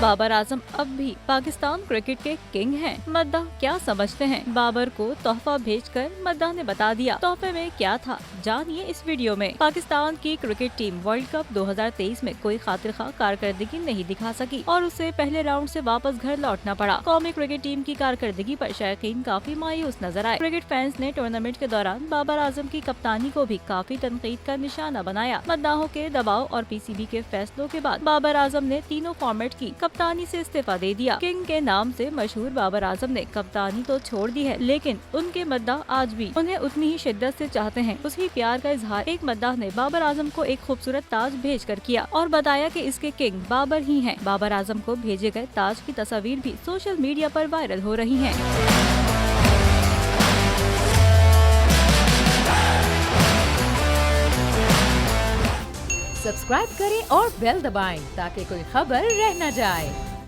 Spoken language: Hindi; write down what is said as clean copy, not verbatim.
बाबर आजम अब भी पाकिस्तान क्रिकेट के किंग हैं। मद्दाह क्या समझते हैं? बाबर को तोहफा भेजकर मद्दाह ने बता दिया तोहफे में क्या था, जानिए इस वीडियो में। पाकिस्तान की क्रिकेट टीम वर्ल्ड कप 2023 में कोई खातिरखा कारकर्दगी नहीं दिखा सकी और उसे पहले राउंड से वापस घर लौटना पड़ा। कौमी क्रिकेट टीम की कारकर्दगी पर शायकीन काफी मायूस नजर आए। क्रिकेट फैंस ने टूर्नामेंट के दौरान बाबर आजम की कप्तानी को भी काफी तनकीद का निशाना बनाया। मद्दाहों के दबाव और पीसीबी के फैसलों के बाद बाबर आजम ने तीनों फॉर्मेट की कप्तानी से इस्तीफा दे दिया। किंग के नाम से मशहूर बाबर आजम ने कप्तानी तो छोड़ दी है, लेकिन उनके मद्दाह आज भी उन्हें उतनी ही शिद्दत से चाहते हैं। उसी प्यार का इजहार एक मद्दाह ने बाबर आजम को एक खूबसूरत ताज भेजकर किया और बताया कि इसके किंग बाबर ही हैं। बाबर आजम को भेजे गए ताज की तस्वीर भी सोशल मीडिया पर वायरल हो रही हैं। सब्सक्राइब करें और बेल दबाएं ताकि कोई खबर रह न जाए।